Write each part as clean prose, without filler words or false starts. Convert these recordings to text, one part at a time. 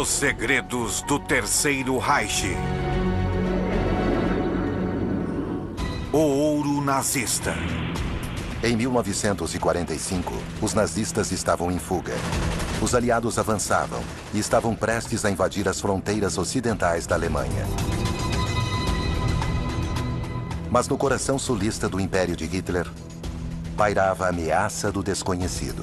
Os segredos do Terceiro Reich. O ouro nazista. Em 1945, os nazistas estavam em fuga. Os aliados avançavam e estavam prestes a invadir as fronteiras ocidentais da Alemanha. Mas no coração sulista do Império de Hitler, pairava a ameaça do desconhecido.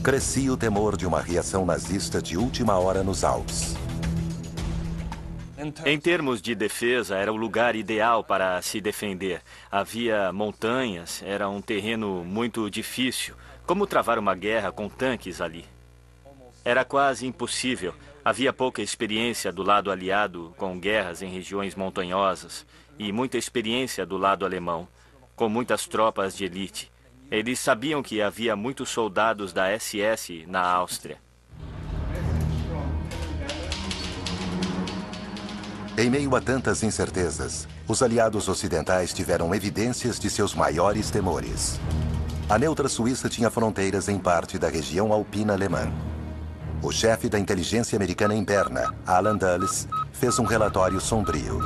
Crescia o temor de uma reação nazista de última hora nos Alpes. Em termos de defesa, era o lugar ideal para se defender. Havia montanhas, era um terreno muito difícil. Como travar uma guerra com tanques ali? Era quase impossível. Havia pouca experiência do lado aliado com guerras em regiões montanhosas e muita experiência do lado alemão, com muitas tropas de elite. Eles sabiam que havia muitos soldados da SS na Áustria. Em meio a tantas incertezas, os aliados ocidentais tiveram evidências de seus maiores temores. A neutra Suíça tinha fronteiras em parte da região alpina alemã. O chefe da inteligência americana em Berna, Alan Dulles, fez um relatório sombrio.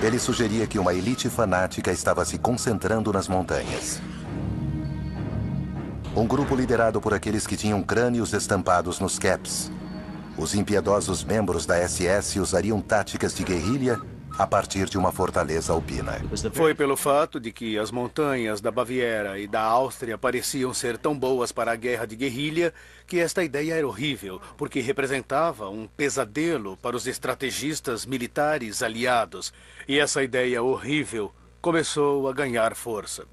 Ele sugeria que uma elite fanática estava se concentrando nas montanhas. Um grupo liderado por aqueles que tinham crânios estampados nos caps. Os impiedosos membros da SS usariam táticas de guerrilha a partir de uma fortaleza alpina. Foi pelo fato de que as montanhas da Baviera e da Áustria pareciam ser tão boas para a guerra de guerrilha que esta ideia era horrível, porque representava um pesadelo para os estrategistas militares aliados. E essa ideia horrível começou a ganhar força.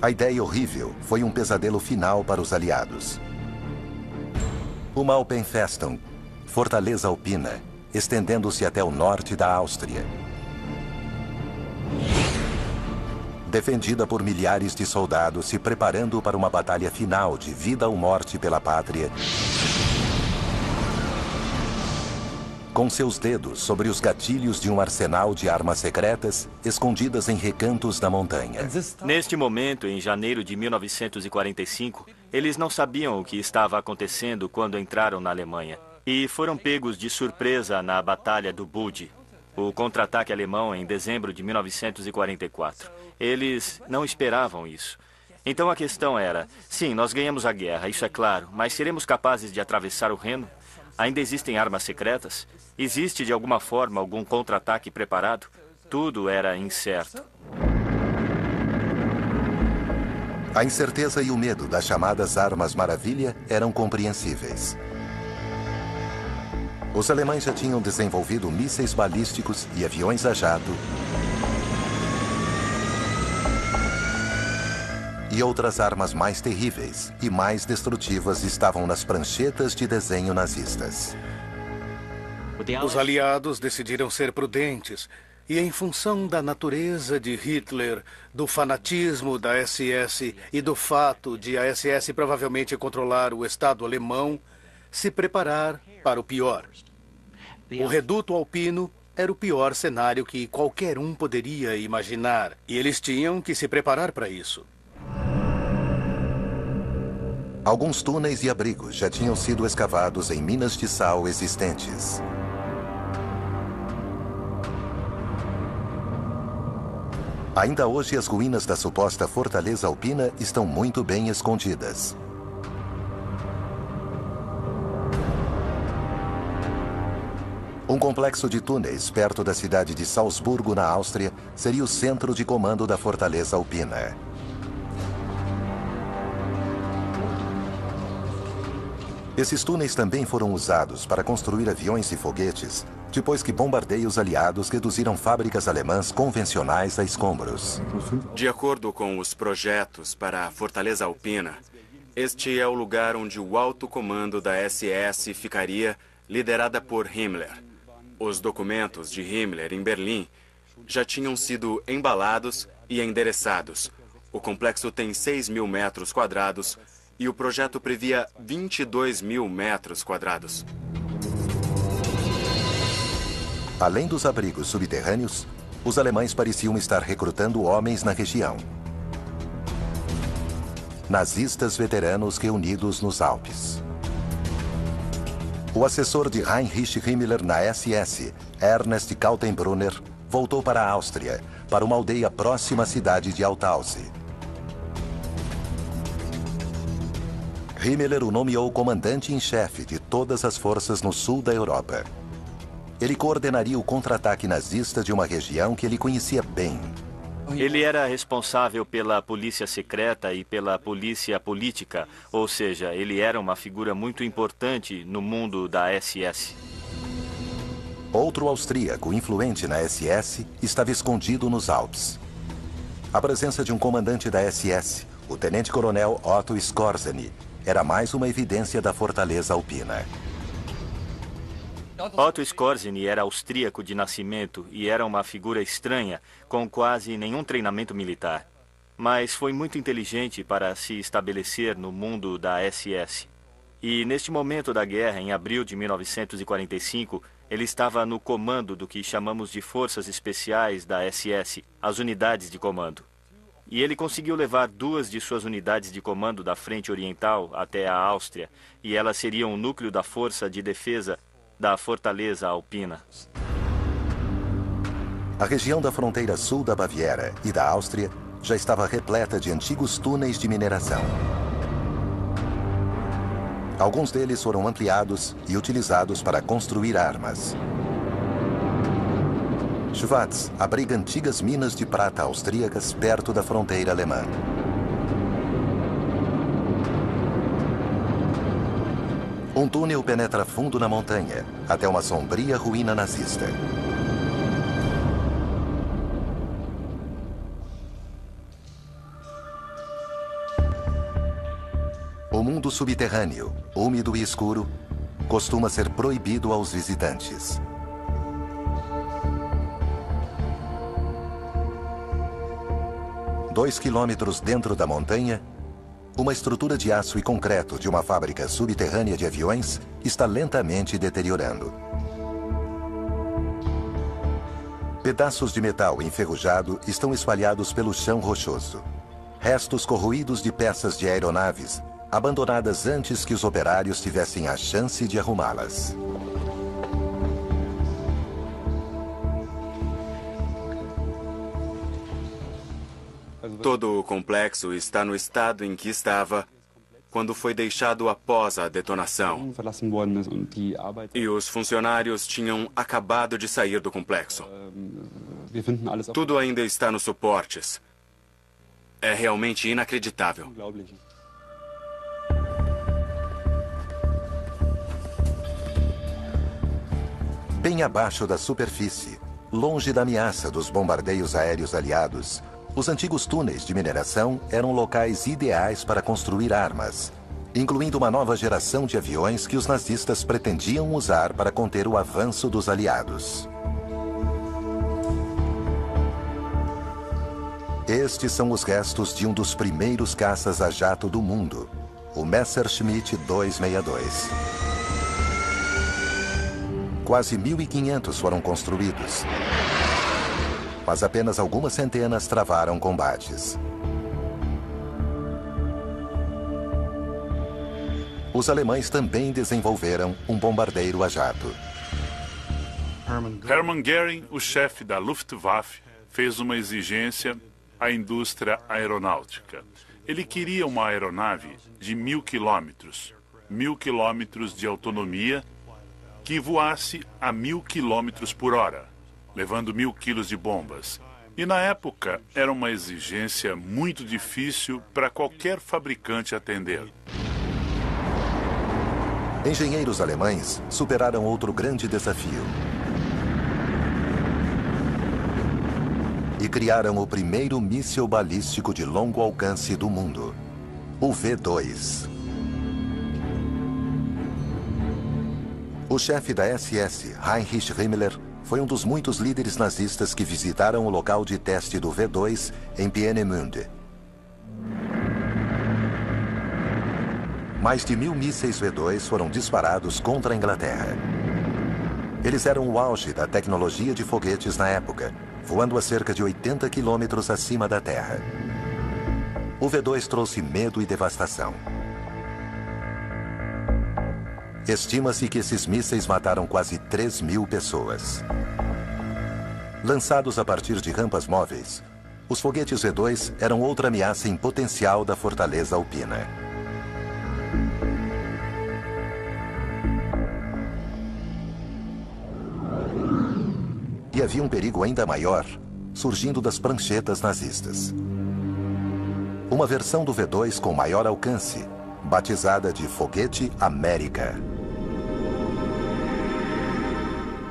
A ideia horrível foi um pesadelo final para os aliados. Uma Alpenfestung, fortaleza alpina, estendendo-se até o norte da Áustria. Defendida por milhares de soldados se preparando para uma batalha final de vida ou morte pela pátria, com seus dedos sobre os gatilhos de um arsenal de armas secretas escondidas em recantos da montanha. Neste momento, em janeiro de 1945, eles não sabiam o que estava acontecendo quando entraram na Alemanha. E foram pegos de surpresa na Batalha do Bulge, o contra-ataque alemão em dezembro de 1944. Eles não esperavam isso. Então a questão era, sim, nós ganhamos a guerra, isso é claro, mas seremos capazes de atravessar o Reno? Ainda existem armas secretas? Existe de alguma forma algum contra-ataque preparado? Tudo era incerto. A incerteza e o medo das chamadas armas maravilha eram compreensíveis. Os alemães já tinham desenvolvido mísseis balísticos e aviões a jato e outras armas mais terríveis e mais destrutivas estavam nas pranchetas de desenho nazistas. Os aliados decidiram ser prudentes e, em função da natureza de Hitler, do fanatismo da SS e do fato de a SS provavelmente controlar o Estado alemão, se preparar para o pior. O reduto alpino era o pior cenário que qualquer um poderia imaginar, e eles tinham que se preparar para isso. Alguns túneis e abrigos já tinham sido escavados em minas de sal existentes. Ainda hoje, as ruínas da suposta fortaleza alpina estão muito bem escondidas. Um complexo de túneis perto da cidade de Salzburgo, na Áustria, seria o centro de comando da fortaleza alpina. Esses túneis também foram usados para construir aviões e foguetes, depois que bombardeios aliados reduziram fábricas alemãs convencionais a escombros. De acordo com os projetos para a Fortaleza Alpina, este é o lugar onde o alto comando da SS ficaria, liderada por Himmler. Os documentos de Himmler em Berlim já tinham sido embalados e endereçados. O complexo tem 6.000 metros quadrados e o projeto previa 22.000 metros quadrados. Além dos abrigos subterrâneos, os alemães pareciam estar recrutando homens na região. nazistas veteranos reunidos nos Alpes. O assessor de Heinrich Himmler na SS, Ernest Kaltenbrunner, voltou para a Áustria, para uma aldeia próxima à cidade de Altausse. Himmler o nomeou comandante em chefe de todas as forças no sul da Europa. Ele coordenaria o contra-ataque nazista de uma região que ele conhecia bem. Ele era responsável pela polícia secreta e pela polícia política, ou seja, ele era uma figura muito importante no mundo da SS. Outro austríaco influente na SS estava escondido nos Alpes. A presença de um comandante da SS, o tenente-coronel Otto Skorzeny, era mais uma evidência da fortaleza alpina. Otto Skorzeny era austríaco de nascimento e era uma figura estranha, com quase nenhum treinamento militar. Mas foi muito inteligente para se estabelecer no mundo da SS. E neste momento da guerra, em abril de 1945, ele estava no comando do que chamamos de Forças Especiais da SS, as unidades de comando. E ele conseguiu levar 2 de suas unidades de comando da Frente Oriental até a Áustria, e elas seriam o núcleo da Força de Defesa da Fortaleza Alpina. A região da fronteira sul da Baviera e da Áustria já estava repleta de antigos túneis de mineração. Alguns deles foram ampliados e utilizados para construir armas. Schwaz abriga antigas minas de prata austríacas perto da fronteira alemã. Um túnel penetra fundo na montanha, até uma sombria ruína nazista. O mundo subterrâneo, úmido e escuro, costuma ser proibido aos visitantes. Dois quilômetros dentro da montanha, uma estrutura de aço e concreto de uma fábrica subterrânea de aviões está lentamente deteriorando. Pedaços de metal enferrujado estão espalhados pelo chão rochoso. Restos corroídos de peças de aeronaves, abandonadas antes que os operários tivessem a chance de arrumá-las. Todo o complexo está no estado em que estava quando foi deixado após a detonação. E os funcionários tinham acabado de sair do complexo. Tudo ainda está nos suportes. É realmente inacreditável. Bem abaixo da superfície, longe da ameaça dos bombardeios aéreos aliados, os antigos túneis de mineração eram locais ideais para construir armas, incluindo uma nova geração de aviões que os nazistas pretendiam usar para conter o avanço dos aliados. Estes são os restos de um dos primeiros caças a jato do mundo, o Messerschmitt 262. Quase 1.500 foram construídos, mas apenas algumas centenas travaram combates. Os alemães também desenvolveram um bombardeiro a jato. Hermann Göring, o chefe da Luftwaffe, fez uma exigência à indústria aeronáutica. Ele queria uma aeronave de 1.000 quilômetros, 1.000 quilômetros de autonomia, que voasse a 1.000 quilômetros por hora, levando 1.000 quilos de bombas. E na época era uma exigência muito difícil para qualquer fabricante atender. Engenheiros alemães superaram outro grande desafio e criaram o primeiro míssil balístico de longo alcance do mundo, o V2. O chefe da SS, Heinrich Himmler, foi um dos muitos líderes nazistas que visitaram o local de teste do V2 em Peenemünde. Mais de 1.000 mísseis V2 foram disparados contra a Inglaterra. Eles eram o auge da tecnologia de foguetes na época, voando a cerca de 80 quilômetros acima da Terra. o V2 trouxe medo e devastação. Estima-se que esses mísseis mataram quase 3.000 pessoas. Lançados a partir de rampas móveis, os foguetes V2 eram outra ameaça em potencial da fortaleza alpina. E havia um perigo ainda maior, surgindo das pranchetas nazistas. Uma versão do V2 com maior alcance, batizada de Foguete América.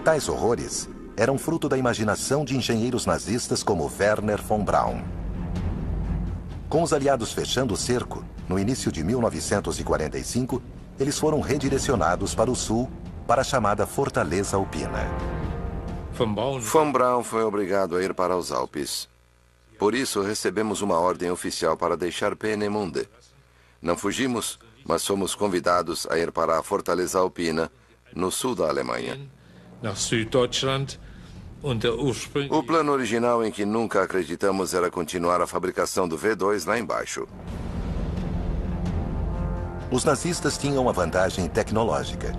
Tais horrores eram fruto da imaginação de engenheiros nazistas como Werner von Braun. Com os aliados fechando o cerco, no início de 1945, eles foram redirecionados para o sul, para a chamada Fortaleza Alpina. Von Braun foi obrigado a ir para os Alpes. Por isso, recebemos uma ordem oficial para deixar Peenemünde. Não fugimos, mas fomos convidados a ir para a Fortaleza Alpina, no sul da Alemanha. O plano original, em que nunca acreditamos, era continuar a fabricação do V2 lá embaixo. Os nazistas tinham uma vantagem tecnológica,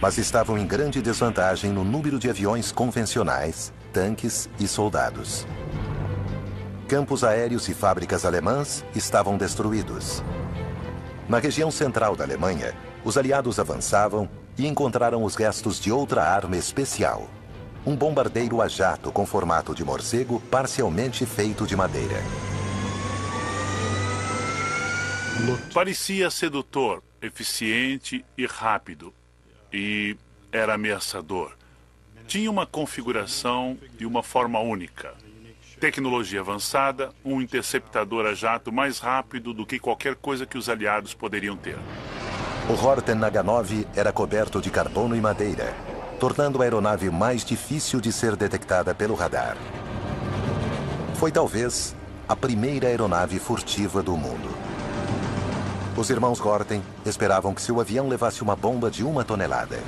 mas estavam em grande desvantagem no número de aviões convencionais, tanques e soldados. Campos aéreos e fábricas alemãs estavam destruídos. Na região central da Alemanha, os aliados avançavam e encontraram os restos de outra arma especial. Um bombardeiro a jato com formato de morcego parcialmente feito de madeira. Parecia sedutor, eficiente e rápido. E era ameaçador. Tinha uma configuração e uma forma única. Tecnologia avançada, um interceptador a jato mais rápido do que qualquer coisa que os aliados poderiam ter. O Horten H-9 era coberto de carbono e madeira, tornando a aeronave mais difícil de ser detectada pelo radar. Foi talvez a primeira aeronave furtiva do mundo. Os irmãos Horten esperavam que seu avião levasse uma bomba de 1 tonelada.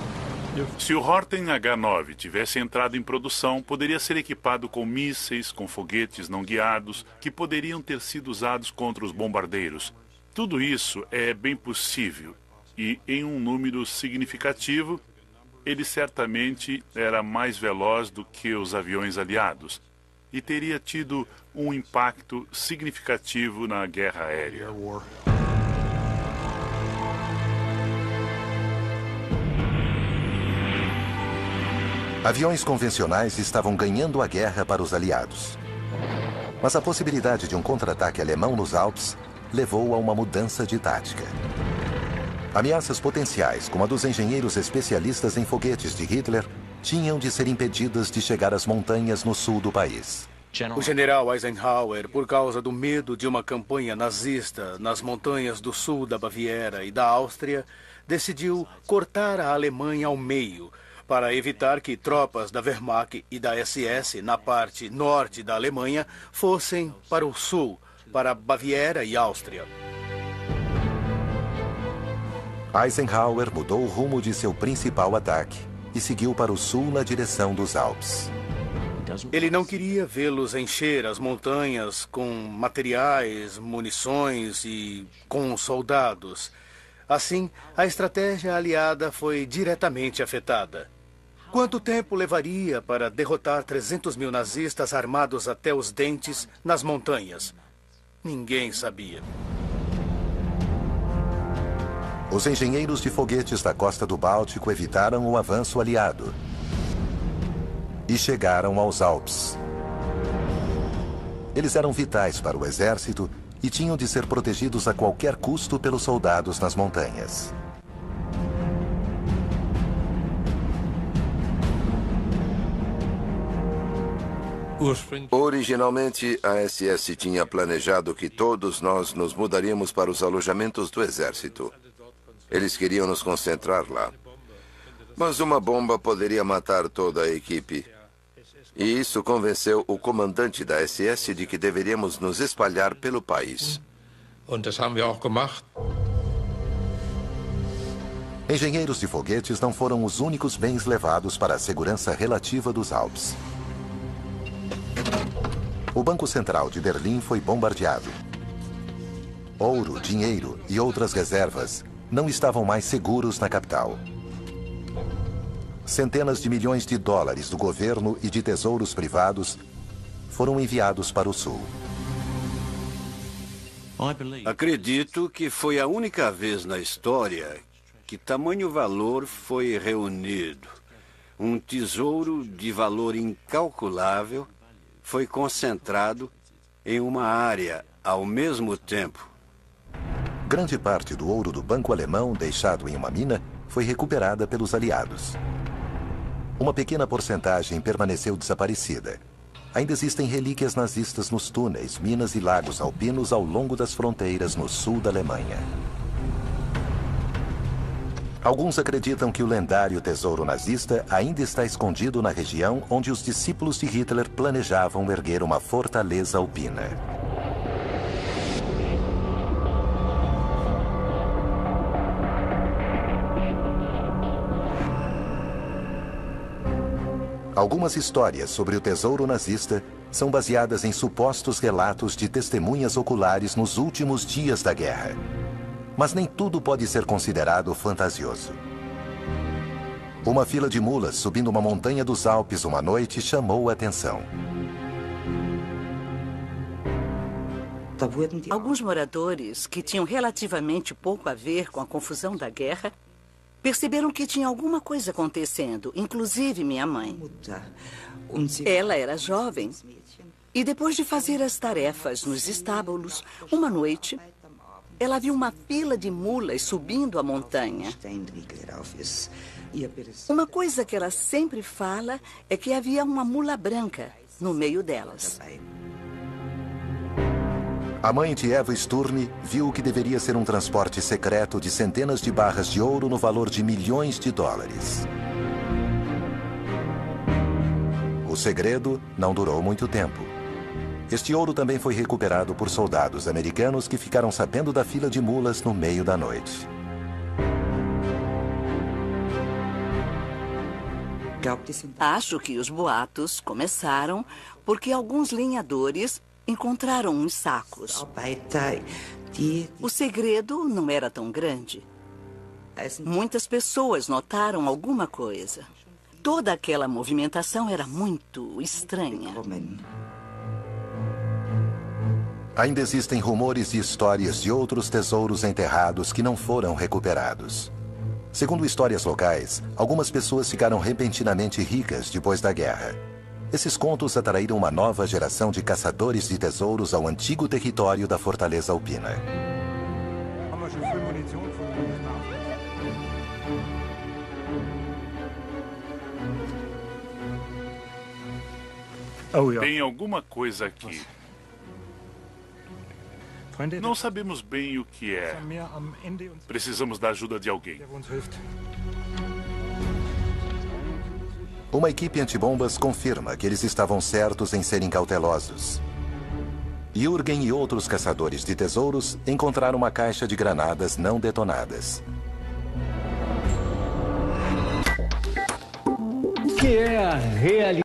Se o Horten H-9 tivesse entrado em produção, poderia ser equipado com mísseis, com foguetes não guiados, que poderiam ter sido usados contra os bombardeiros. Tudo isso é bem possível. E, em um número significativo, ele certamente era mais veloz do que os aviões aliados e teria tido um impacto significativo na guerra aérea. Aviões convencionais estavam ganhando a guerra para os aliados. Mas a possibilidade de um contra-ataque alemão nos Alpes levou a uma mudança de tática. Ameaças potenciais, como a dos engenheiros especialistas em foguetes de Hitler, tinham de ser impedidas de chegar às montanhas no sul do país. O general Eisenhower, por causa do medo de uma campanha nazista nas montanhas do sul da Baviera e da Áustria, decidiu cortar a Alemanha ao meio, para evitar que tropas da Wehrmacht e da SS na parte norte da Alemanha fossem para o sul, para Baviera e Áustria. Eisenhower mudou o rumo de seu principal ataque e seguiu para o sul na direção dos Alpes. Ele não queria vê-los encher as montanhas com materiais, munições e com soldados. Assim, a estratégia aliada foi diretamente afetada. Quanto tempo levaria para derrotar 300.000 nazistas armados até os dentes nas montanhas? Ninguém sabia. Os engenheiros de foguetes da costa do Báltico evitaram o avanço aliado e chegaram aos Alpes. Eles eram vitais para o exército e tinham de ser protegidos a qualquer custo pelos soldados nas montanhas. Originalmente, a SS tinha planejado que todos nós nos mudaríamos para os alojamentos do exército. Eles queriam nos concentrar lá. Mas uma bomba poderia matar toda a equipe. E isso convenceu o comandante da SS de que deveríamos nos espalhar pelo país. Engenheiros de foguetes não foram os únicos bens levados para a segurança relativa dos Alpes. O Banco Central de Berlim foi bombardeado. Ouro, dinheiro e outras reservas não estavam mais seguros na capital. Centenas de milhões de dólares do governo e de tesouros privados foram enviados para o sul. Acredito que foi a única vez na história que tamanho valor foi reunido. Um tesouro de valor incalculável foi concentrado em uma área ao mesmo tempo. Grande parte do ouro do Banco Alemão deixado em uma mina foi recuperada pelos aliados. Uma pequena porcentagem permaneceu desaparecida. Ainda existem relíquias nazistas nos túneis, minas e lagos alpinos ao longo das fronteiras no sul da Alemanha. Alguns acreditam que o lendário tesouro nazista ainda está escondido na região onde os discípulos de Hitler planejavam erguer uma fortaleza alpina. Algumas histórias sobre o tesouro nazista são baseadas em supostos relatos de testemunhas oculares nos últimos dias da guerra. Mas nem tudo pode ser considerado fantasioso. Uma fila de mulas subindo uma montanha dos Alpes uma noite chamou a atenção. Alguns moradores, que tinham relativamente pouco a ver com a confusão da guerra, perceberam que tinha alguma coisa acontecendo, inclusive minha mãe. Ela era jovem e depois de fazer as tarefas nos estábulos, uma noite, ela viu uma fila de mulas subindo a montanha. Uma coisa que ela sempre fala é que havia uma mula branca no meio delas. A mãe de Eva Sturme viu o que deveria ser um transporte secreto de centenas de barras de ouro no valor de milhões de dólares. O segredo não durou muito tempo. Este ouro também foi recuperado por soldados americanos que ficaram sabendo da fila de mulas no meio da noite. Acho que os boatos começaram porque alguns lenhadores encontraram uns sacos. O segredo não era tão grande. Muitas pessoas notaram alguma coisa. Toda aquela movimentação era muito estranha. Ainda existem rumores e histórias de outros tesouros enterrados que não foram recuperados. Segundo histórias locais, algumas pessoas ficaram repentinamente ricas depois da guerra. Esses contos atraíram uma nova geração de caçadores de tesouros ao antigo território da Fortaleza Alpina. Tem alguma coisa aqui. Não sabemos bem o que é. Precisamos da ajuda de alguém. Uma equipe antibombas confirma que eles estavam certos em serem cautelosos. Jürgen e outros caçadores de tesouros encontraram uma caixa de granadas não detonadas. Que é a realidade?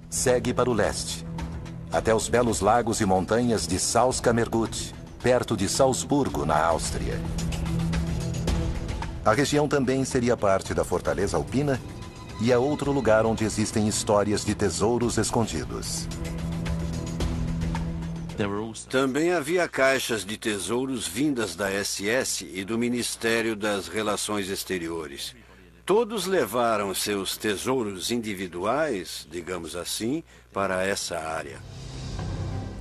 Segue para o leste, até os belos lagos e montanhas de Salzkammergut, perto de Salzburgo, na Áustria. A região também seria parte da Fortaleza Alpina e é outro lugar onde existem histórias de tesouros escondidos. Também havia caixas de tesouros vindas da SS e do Ministério das Relações Exteriores. Todos levaram seus tesouros individuais, digamos assim, para essa área.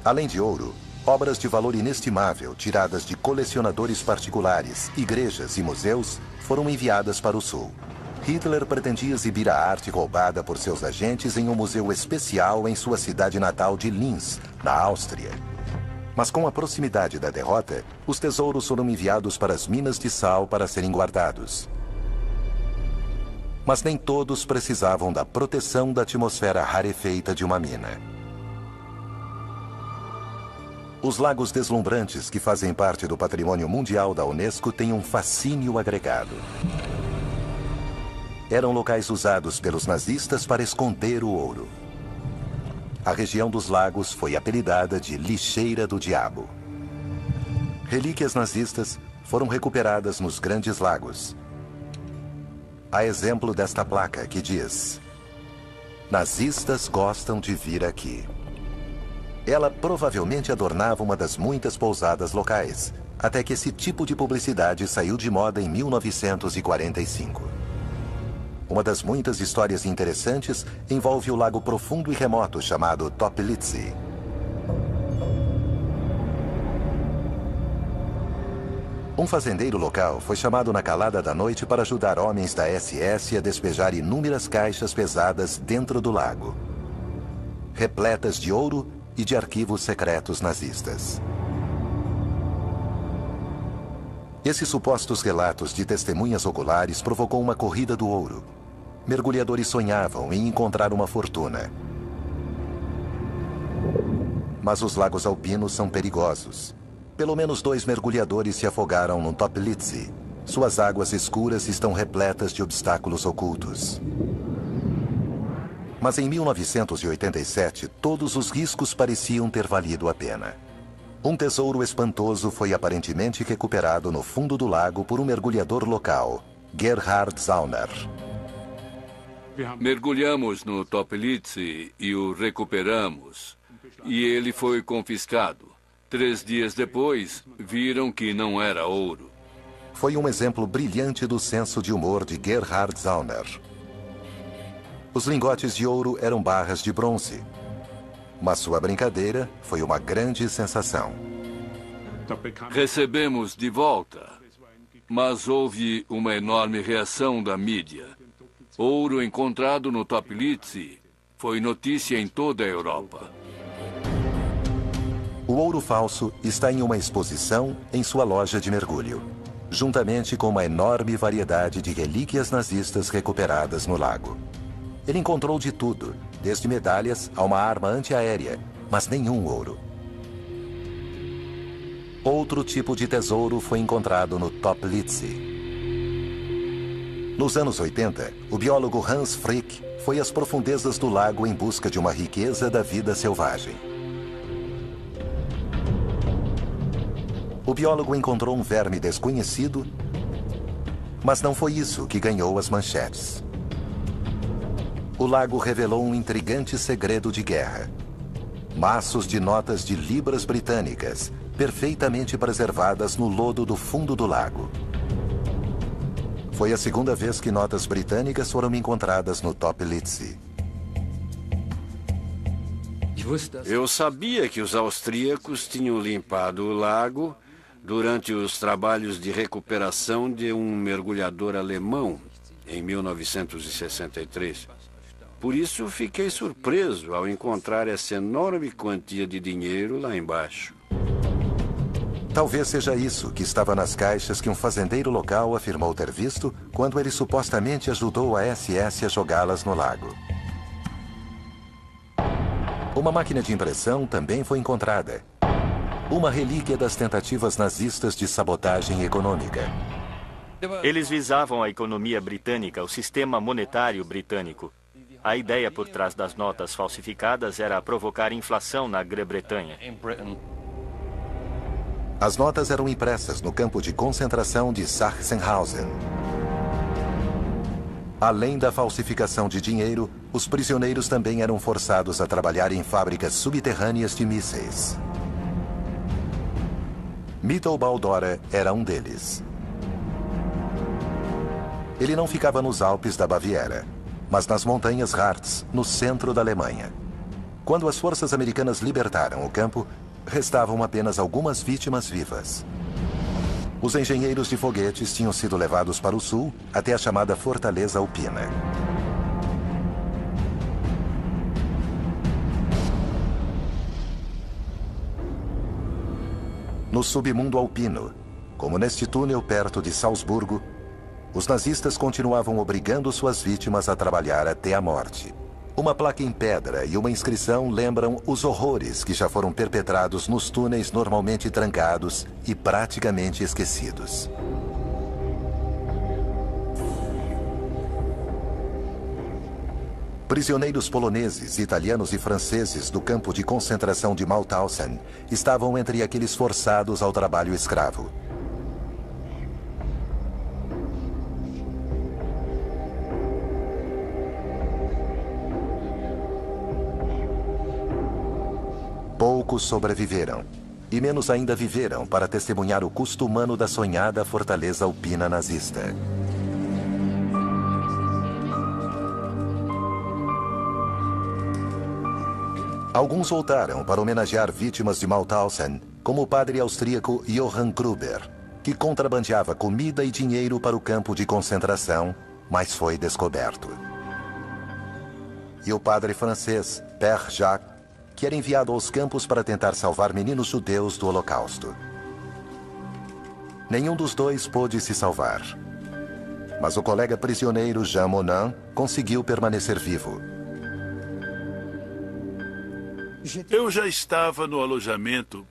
Além de ouro, obras de valor inestimável tiradas de colecionadores particulares, igrejas e museus foram enviadas para o sul. Hitler pretendia exibir a arte roubada por seus agentes em um museu especial em sua cidade natal de Linz, na Áustria. Mas com a proximidade da derrota, os tesouros foram enviados para as minas de sal para serem guardados. Mas nem todos precisavam da proteção da atmosfera rarefeita de uma mina. Os lagos deslumbrantes que fazem parte do Patrimônio Mundial da Unesco têm um fascínio agregado. Eram locais usados pelos nazistas para esconder o ouro. a região dos lagos foi apelidada de Lixeira do Diabo. Relíquias nazistas foram recuperadas nos Grandes Lagos. Há exemplo desta placa que diz: "Nazistas gostam de vir aqui." Ela provavelmente adornava uma das muitas pousadas locais, até que esse tipo de publicidade saiu de moda em 1945. Uma das muitas histórias interessantes envolve o lago profundo e remoto chamado Toplitzky. Um fazendeiro local foi chamado na calada da noite para ajudar homens da SS a despejar inúmeras caixas pesadas dentro do lago, repletas de ouro e de arquivos secretos nazistas. Esses supostos relatos de testemunhas oculares provocou uma corrida do ouro. Mergulhadores sonhavam em encontrar uma fortuna. Mas os lagos alpinos são perigosos. Pelo menos 2 mergulhadores se afogaram no Toplitzky. Suas águas escuras estão repletas de obstáculos ocultos. Mas em 1987, todos os riscos pareciam ter valido a pena. Um tesouro espantoso foi aparentemente recuperado no fundo do lago por um mergulhador local, Gerhard Zauner. Mergulhamos no Toplitzky e o recuperamos. E ele foi confiscado. 3 dias depois, viram que não era ouro. Foi um exemplo brilhante do senso de humor de Gerhard Zauner. Os lingotes de ouro eram barras de bronze. Mas sua brincadeira foi uma grande sensação. Recebemos de volta, mas houve uma enorme reação da mídia. Ouro encontrado no Toplitzky foi notícia em toda a Europa. O ouro falso está em uma exposição em sua loja de mergulho, juntamente com uma enorme variedade de relíquias nazistas recuperadas no lago. Ele encontrou de tudo, desde medalhas a uma arma antiaérea, mas nenhum ouro. Outro tipo de tesouro foi encontrado no Toplitzky. Nos anos 80, o biólogo Hans Frick foi às profundezas do lago em busca de uma riqueza da vida selvagem. O biólogo encontrou um verme desconhecido, mas não foi isso que ganhou as manchetes. O lago revelou um intrigante segredo de guerra. Maços de notas de libras britânicas, perfeitamente preservadas no lodo do fundo do lago. Foi a segunda vez que notas britânicas foram encontradas no Toplitzky. Eu sabia que os austríacos tinham limpado o lago durante os trabalhos de recuperação de um mergulhador alemão em 1963. Por isso, fiquei surpreso ao encontrar essa enorme quantia de dinheiro lá embaixo. Talvez seja isso que estava nas caixas que um fazendeiro local afirmou ter visto quando ele supostamente ajudou a SS a jogá-las no lago. Uma máquina de impressão também foi encontrada. Uma relíquia das tentativas nazistas de sabotagem econômica. Eles visavam a economia britânica, o sistema monetário britânico. A ideia por trás das notas falsificadas era provocar inflação na Grã-Bretanha. As notas eram impressas no campo de concentração de Sachsenhausen. Além da falsificação de dinheiro, os prisioneiros também eram forçados a trabalhar em fábricas subterrâneas de mísseis. Mittelbau-Dora era um deles. Ele não ficava nos Alpes da Baviera, mas nas montanhas Harz, no centro da Alemanha. Quando as forças americanas libertaram o campo, restavam apenas algumas vítimas vivas. Os engenheiros de foguetes tinham sido levados para o sul, até a chamada Fortaleza Alpina. No submundo alpino, como neste túnel perto de Salzburgo, os nazistas continuavam obrigando suas vítimas a trabalhar até a morte. Uma placa em pedra e uma inscrição lembram os horrores que já foram perpetrados nos túneis normalmente trancados e praticamente esquecidos. Prisioneiros poloneses, italianos e franceses do campo de concentração de Mauthausen estavam entre aqueles forçados ao trabalho escravo. Poucos sobreviveram, e menos ainda viveram para testemunhar o custo humano da sonhada fortaleza alpina nazista. Alguns voltaram para homenagear vítimas de Mauthausen, como o padre austríaco Johann Gruber, que contrabandeava comida e dinheiro para o campo de concentração, mas foi descoberto. E o padre francês Père Jacques, que era enviado aos campos para tentar salvar meninos judeus do Holocausto. Nenhum dos dois pôde se salvar. Mas o colega prisioneiro Jean Monnet conseguiu permanecer vivo. Eu já estava no alojamento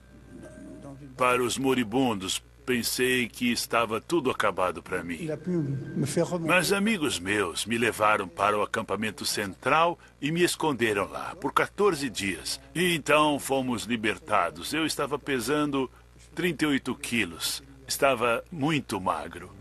para os moribundos. Pensei que estava tudo acabado para mim. Mas amigos meus me levaram para o acampamento central e me esconderam lá por 14 dias. E então fomos libertados. Eu estava pesando 38 quilos. Estava muito magro.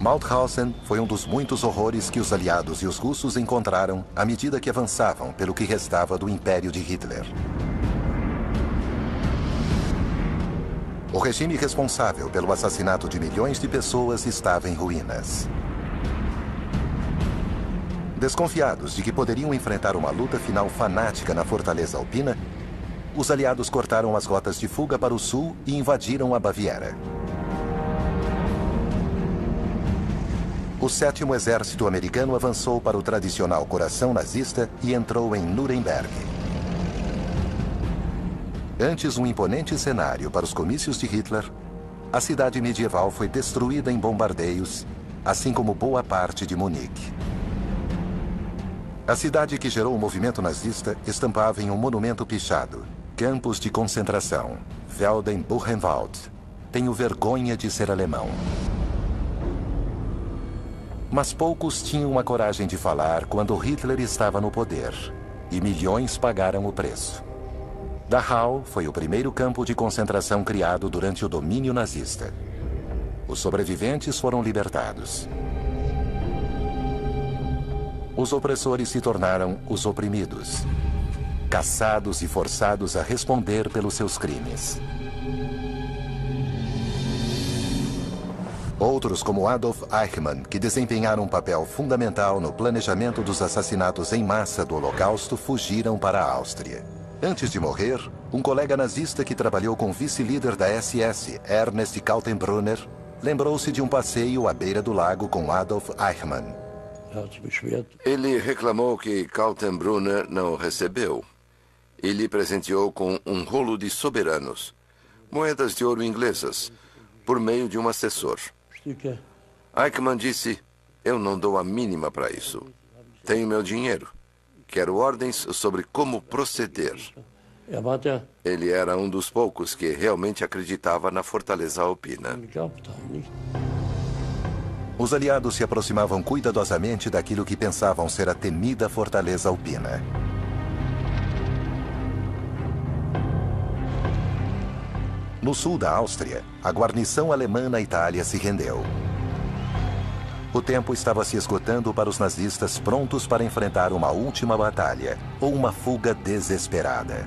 Mauthausen foi um dos muitos horrores que os aliados e os russos encontraram à medida que avançavam pelo que restava do Império de Hitler. O regime responsável pelo assassinato de milhões de pessoas estava em ruínas. Desconfiados de que poderiam enfrentar uma luta final fanática na fortaleza alpina, os aliados cortaram as rotas de fuga para o sul e invadiram a Baviera. O 7º Exército Americano avançou para o tradicional coração nazista e entrou em Nuremberg. Antes um imponente cenário para os comícios de Hitler, a cidade medieval foi destruída em bombardeios, assim como boa parte de Munique. A cidade que gerou o movimento nazista estampava em um monumento pichado: Campos de concentração, Felden-Buchenwald. Tenho vergonha de ser alemão. Mas poucos tinham a coragem de falar quando Hitler estava no poder, e milhões pagaram o preço. Dachau foi o primeiro campo de concentração criado durante o domínio nazista. Os sobreviventes foram libertados. Os opressores se tornaram os oprimidos, caçados e forçados a responder pelos seus crimes. Outros, como Adolf Eichmann, que desempenharam um papel fundamental no planejamento dos assassinatos em massa do Holocausto, fugiram para a Áustria. Antes de morrer, um colega nazista que trabalhou com o vice-líder da SS, Ernest Kaltenbrunner, lembrou-se de um passeio à beira do lago com Adolf Eichmann. Ele reclamou que Kaltenbrunner não o recebeu. E lhe presenteou com um rolo de soberanos, moedas de ouro inglesas, por meio de um assessor. Eichmann disse: eu não dou a mínima para isso. Tenho meu dinheiro. Quero ordens sobre como proceder. Ele era um dos poucos que realmente acreditava na fortaleza alpina. Os aliados se aproximavam cuidadosamente daquilo que pensavam ser a temida fortaleza alpina. No sul da Áustria, a guarnição alemã na Itália se rendeu. O tempo estava se esgotando para os nazistas prontos para enfrentar uma última batalha ou uma fuga desesperada.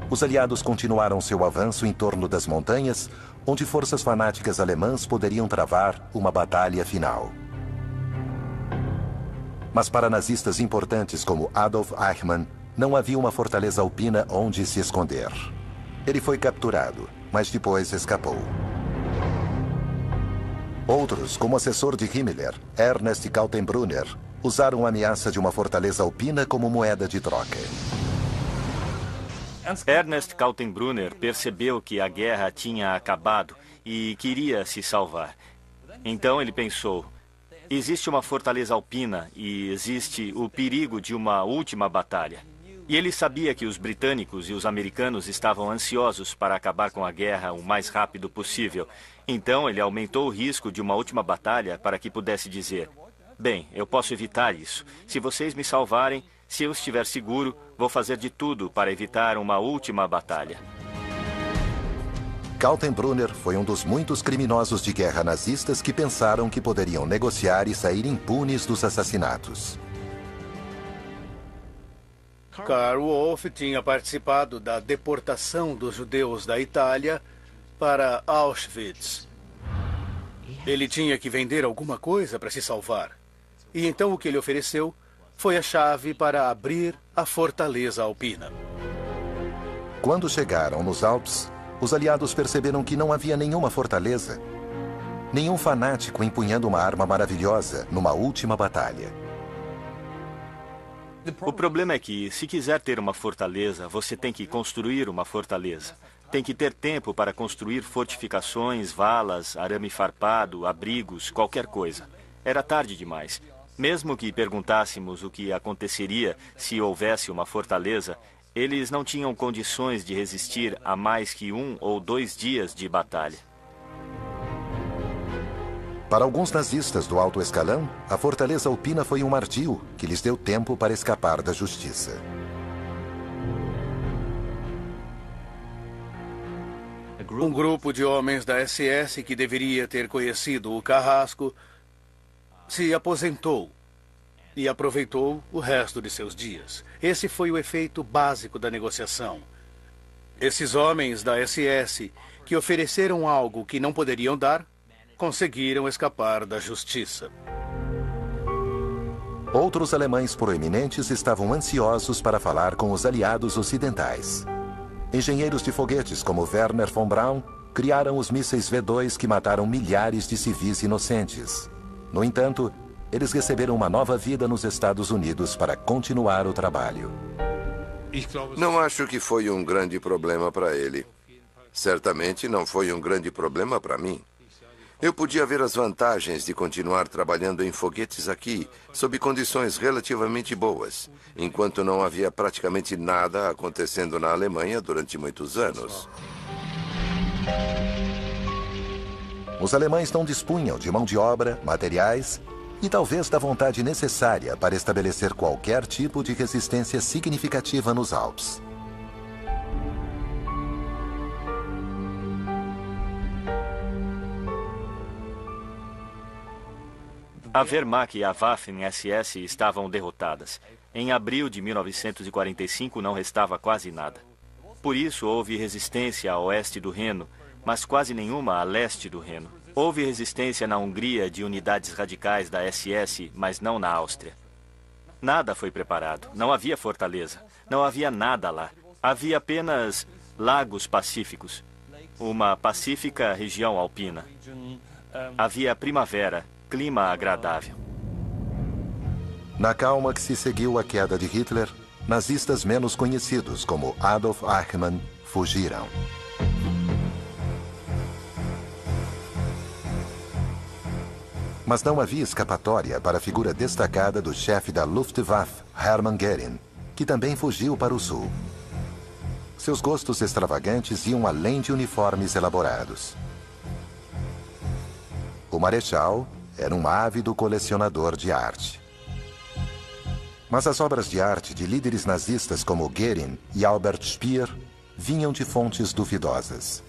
Os aliados continuaram seu avanço em torno das montanhas, onde forças fanáticas alemãs poderiam travar uma batalha final. Mas para nazistas importantes como Adolf Eichmann, não havia uma fortaleza alpina onde se esconder. Ele foi capturado, mas depois escapou. Outros, como o assessor de Himmler, Ernest Kaltenbrunner, usaram a ameaça de uma fortaleza alpina como moeda de troca. Ernest Kaltenbrunner percebeu que a guerra tinha acabado e queria se salvar. Então ele pensou: Existe uma fortaleza alpina e existe o perigo de uma última batalha. E ele sabia que os britânicos e os americanos estavam ansiosos para acabar com a guerra o mais rápido possível. Então, ele aumentou o risco de uma última batalha para que pudesse dizer: bem, eu posso evitar isso. Se vocês me salvarem, se eu estiver seguro, vou fazer de tudo para evitar uma última batalha. Kaltenbrunner foi um dos muitos criminosos de guerra nazistas que pensaram que poderiam negociar e sair impunes dos assassinatos. Karl Wolff tinha participado da deportação dos judeus da Itália para Auschwitz. Ele tinha que vender alguma coisa para se salvar. E então o que ele ofereceu foi a chave para abrir a fortaleza alpina. Quando chegaram nos Alpes, os aliados perceberam que não havia nenhuma fortaleza, nenhum fanático empunhando uma arma maravilhosa numa última batalha. O problema é que, se quiser ter uma fortaleza, você tem que construir uma fortaleza. Tem que ter tempo para construir fortificações, valas, arame farpado, abrigos, qualquer coisa. Era tarde demais. Mesmo que perguntássemos o que aconteceria se houvesse uma fortaleza, eles não tinham condições de resistir a mais que 1 ou 2 dias de batalha. Para alguns nazistas do alto escalão, a fortaleza alpina foi um ardil que lhes deu tempo para escapar da justiça. Um grupo de homens da SS que deveria ter conhecido o Carrasco se aposentou e aproveitou o resto de seus dias. Esse foi o efeito básico da negociação. Esses homens da SS que ofereceram algo que não poderiam dar, conseguiram escapar da justiça. Outros alemães proeminentes estavam ansiosos para falar com os aliados ocidentais. Engenheiros de foguetes como Werner von Braun criaram os mísseis V2 que mataram milhares de civis inocentes. No entanto, eles receberam uma nova vida nos Estados Unidos para continuar o trabalho. Não acho que foi um grande problema para ele. Certamente não foi um grande problema para mim. Eu podia ver as vantagens de continuar trabalhando em foguetes aqui, sob condições relativamente boas, enquanto não havia praticamente nada acontecendo na Alemanha durante muitos anos. Os alemães não dispunham de mão de obra, materiais e talvez da vontade necessária para estabelecer qualquer tipo de resistência significativa nos Alpes. A Wehrmacht e a Waffen-SS estavam derrotadas. Em abril de 1945 não restava quase nada. Por isso houve resistência a oeste do Reno, mas quase nenhuma a leste do Reno. Houve resistência na Hungria de unidades radicais da SS, mas não na Áustria. Nada foi preparado, não havia fortaleza, não havia nada lá. Havia apenas lagos pacíficos, uma pacífica região alpina. Havia primavera, clima agradável. Na calma que se seguiu à queda de Hitler, nazistas menos conhecidos como Adolf Eichmann fugiram. Mas não havia escapatória para a figura destacada do chefe da Luftwaffe, Hermann Göring, que também fugiu para o sul. Seus gostos extravagantes iam além de uniformes elaborados. O Marechal era um ávido colecionador de arte. Mas as obras de arte de líderes nazistas como Göring e Albert Speer vinham de fontes duvidosas.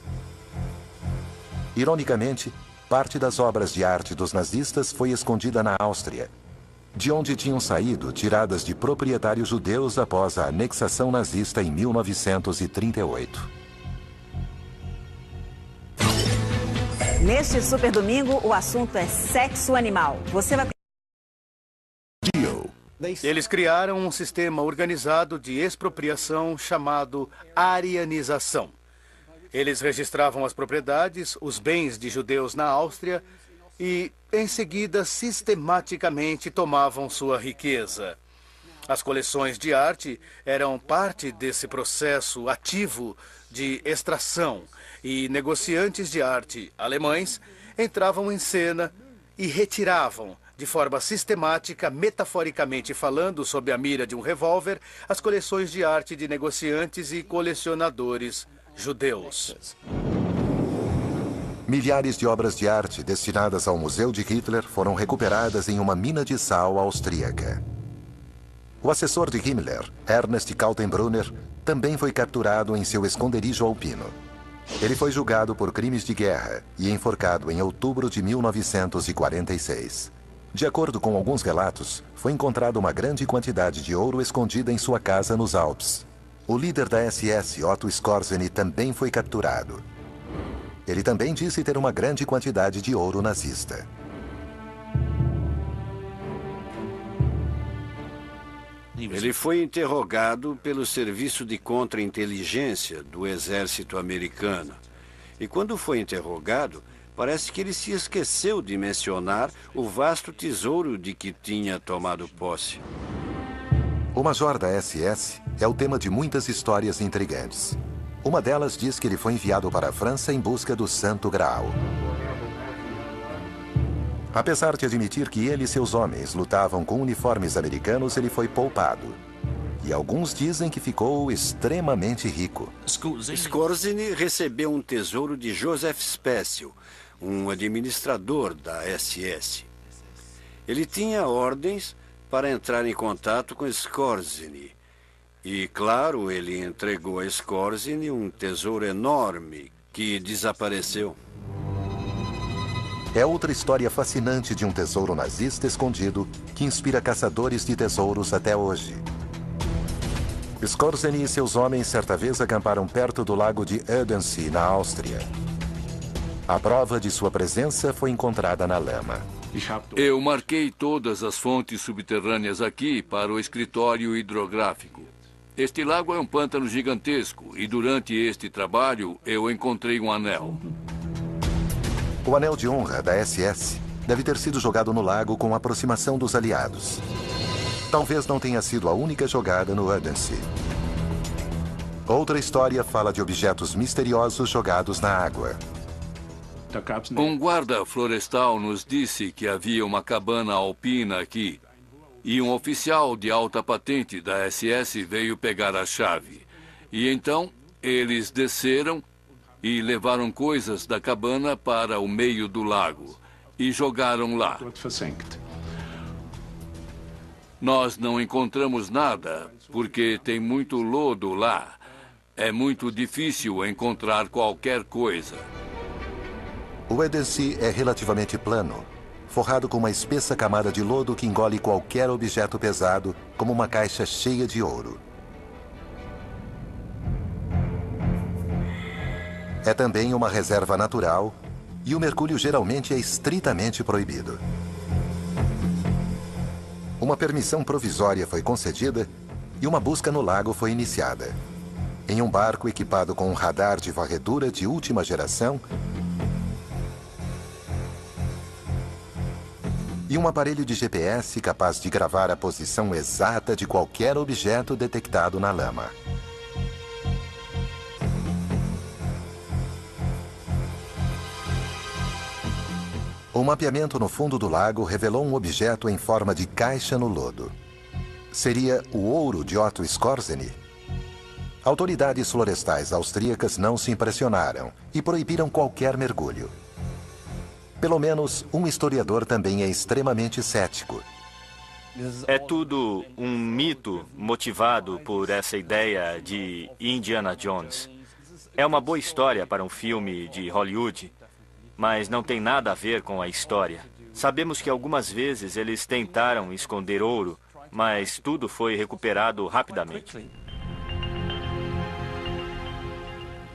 Ironicamente, parte das obras de arte dos nazistas foi escondida na Áustria, de onde tinham saído tiradas de proprietários judeus após a anexação nazista em 1938. Neste Super Domingo, o assunto é sexo animal. Você vai... Eles criaram um sistema organizado de expropriação chamado arianização. Eles registravam as propriedades, os bens de judeus na Áustria e, em seguida, sistematicamente tomavam sua riqueza. As coleções de arte eram parte desse processo ativo de extração e negociantes de arte alemães entravam em cena e retiravam de forma sistemática, metaforicamente falando, sob a mira de um revólver, as coleções de arte de negociantes e colecionadores judeus. Milhares de obras de arte destinadas ao Museu de Hitler foram recuperadas em uma mina de sal austríaca. O assessor de Himmler, Ernst Kaltenbrunner, também foi capturado em seu esconderijo alpino. Ele foi julgado por crimes de guerra e enforcado em outubro de 1946. De acordo com alguns relatos, foi encontrada uma grande quantidade de ouro escondida em sua casa nos Alpes. O líder da SS, Otto Skorzeny, também foi capturado. Ele também disse ter uma grande quantidade de ouro nazista. Ele foi interrogado pelo Serviço de Contra-Inteligência do Exército Americano. E quando foi interrogado, parece que ele se esqueceu de mencionar o vasto tesouro de que tinha tomado posse. O major da SS é o tema de muitas histórias intrigantes. Uma delas diz que ele foi enviado para a França em busca do Santo Graal. Apesar de admitir que ele e seus homens lutavam com uniformes americanos, ele foi poupado. E alguns dizem que ficou extremamente rico. Skorzeny recebeu um tesouro de Joseph Spessel, um administrador da SS. Ele tinha ordens para entrar em contato com Skorzeny. E, claro, ele entregou a Skorzeny um tesouro enorme que desapareceu. É outra história fascinante de um tesouro nazista escondido que inspira caçadores de tesouros até hoje. Skorzeny e seus homens certa vez acamparam perto do lago de Ödensee, na Áustria. A prova de sua presença foi encontrada na lama. Eu marquei todas as fontes subterrâneas aqui para o escritório hidrográfico. Este lago é um pântano gigantesco e durante este trabalho eu encontrei um anel. O anel de honra da SS deve ter sido jogado no lago com a aproximação dos aliados. Talvez não tenha sido a única jogada no Ödensee. Outra história fala de objetos misteriosos jogados na água. Um guarda florestal nos disse que havia uma cabana alpina aqui e um oficial de alta patente da SS veio pegar a chave. E então eles desceram e levaram coisas da cabana para o meio do lago e jogaram lá. Nós não encontramos nada, porque tem muito lodo lá. É muito difícil encontrar qualquer coisa. O Ödensee é relativamente plano, forrado com uma espessa camada de lodo que engole qualquer objeto pesado, como uma caixa cheia de ouro. É também uma reserva natural e o mergulho geralmente é estritamente proibido. Uma permissão provisória foi concedida e uma busca no lago foi iniciada. Em um barco equipado com um radar de varredura de última geração e um aparelho de GPS capaz de gravar a posição exata de qualquer objeto detectado na lama. O mapeamento no fundo do lago revelou um objeto em forma de caixa no lodo. Seria o ouro de Otto Skorzeny? Autoridades florestais austríacas não se impressionaram e proibiram qualquer mergulho. Pelo menos um historiador também é extremamente cético. É tudo um mito motivado por essa ideia de Indiana Jones. É uma boa história para um filme de Hollywood, mas não tem nada a ver com a história. Sabemos que algumas vezes eles tentaram esconder ouro, mas tudo foi recuperado rapidamente.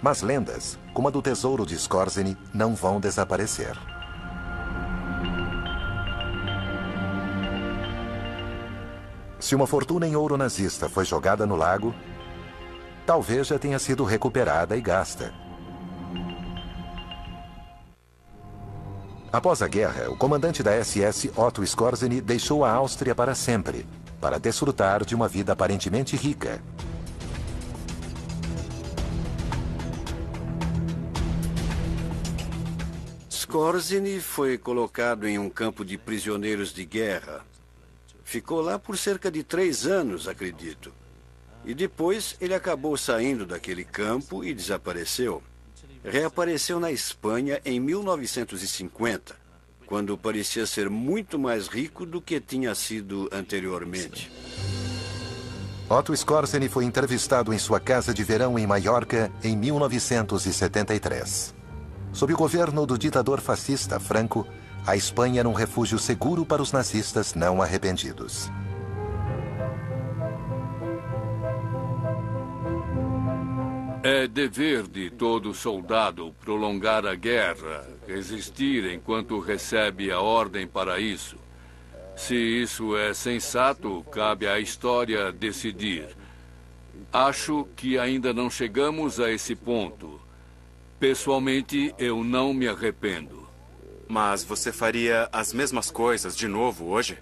Mas lendas, como a do tesouro de Skorzeny, não vão desaparecer. Se uma fortuna em ouro nazista foi jogada no lago, talvez já tenha sido recuperada e gasta. Após a guerra, o comandante da SS, Otto Skorzeny, deixou a Áustria para sempre, para desfrutar de uma vida aparentemente rica. Skorzeny foi colocado em um campo de prisioneiros de guerra. Ficou lá por cerca de 3 anos, acredito. E depois ele acabou saindo daquele campo e desapareceu. Reapareceu na Espanha em 1950, quando parecia ser muito mais rico do que tinha sido anteriormente. Otto Skorzeny foi entrevistado em sua casa de verão em Maiorca em 1973. Sob o governo do ditador fascista Franco, a Espanha era um refúgio seguro para os nazistas não arrependidos. É dever de todo soldado prolongar a guerra, resistir enquanto recebe a ordem para isso. Se isso é sensato, cabe à história decidir. Acho que ainda não chegamos a esse ponto. Pessoalmente, eu não me arrependo. Mas você faria as mesmas coisas de novo hoje?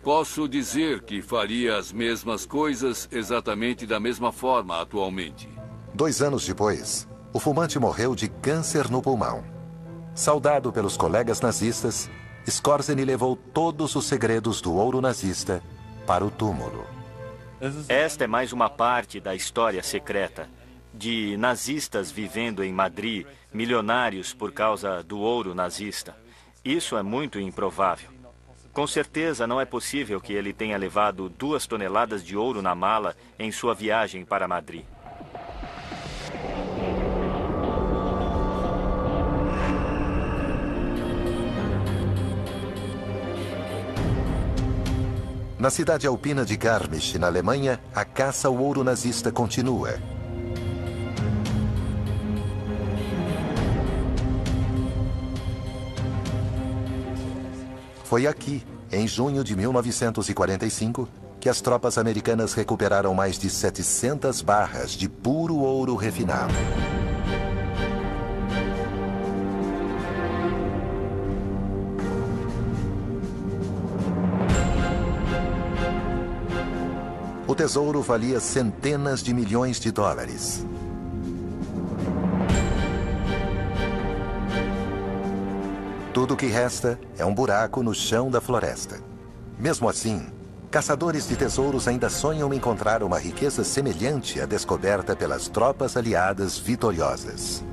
Posso dizer que faria as mesmas coisas exatamente da mesma forma atualmente. 2 anos depois, o fumante morreu de câncer no pulmão. Saudado pelos colegas nazistas, Skorzeny levou todos os segredos do ouro nazista para o túmulo. Esta é mais uma parte da história secreta de nazistas vivendo em Madrid, milionários por causa do ouro nazista. Isso é muito improvável. Com certeza não é possível que ele tenha levado 2 toneladas de ouro na mala em sua viagem para Madrid. Na cidade alpina de Garmisch, na Alemanha, a caça ao ouro nazista continua. Foi aqui, em junho de 1945, que as tropas americanas recuperaram mais de 700 barras de puro ouro refinado. O tesouro valia centenas de milhões de dólares. Tudo o que resta é um buraco no chão da floresta. Mesmo assim, caçadores de tesouros ainda sonham em encontrar uma riqueza semelhante à descoberta pelas tropas aliadas vitoriosas.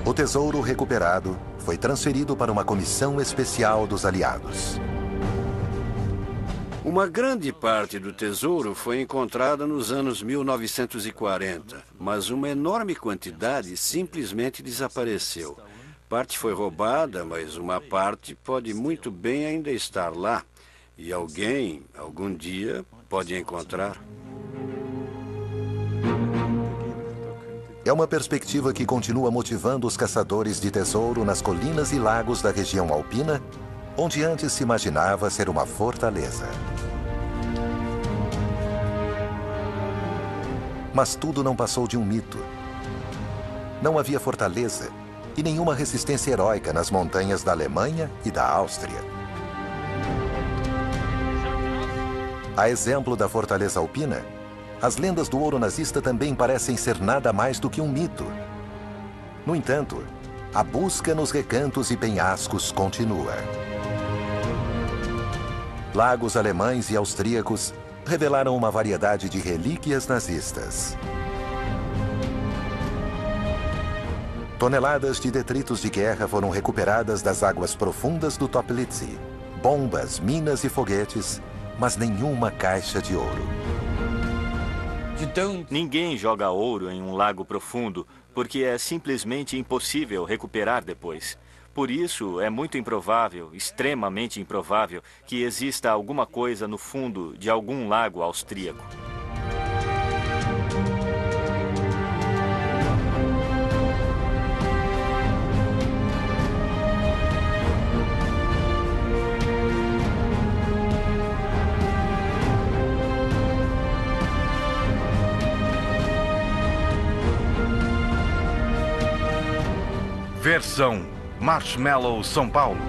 O tesouro recuperado foi transferido para uma comissão especial dos aliados. Uma grande parte do tesouro foi encontrada nos anos 1940, mas uma enorme quantidade simplesmente desapareceu. Parte foi roubada, mas uma parte pode muito bem ainda estar lá. E alguém, algum dia, pode encontrar. É uma perspectiva que continua motivando os caçadores de tesouro nas colinas e lagos da região alpina, onde antes se imaginava ser uma fortaleza. Mas tudo não passou de um mito. Não havia fortaleza e nenhuma resistência heróica nas montanhas da Alemanha e da Áustria. A exemplo da fortaleza alpina, as lendas do ouro nazista também parecem ser nada mais do que um mito. No entanto, a busca nos recantos e penhascos continua. Lagos alemães e austríacos revelaram uma variedade de relíquias nazistas. Toneladas de detritos de guerra foram recuperadas das águas profundas do Toplitzky. Bombas, minas e foguetes, mas nenhuma caixa de ouro. Ninguém joga ouro em um lago profundo, porque é simplesmente impossível recuperar depois. Por isso, é muito improvável, extremamente improvável, que exista alguma coisa no fundo de algum lago austríaco. Versão Marshmallow São Paulo.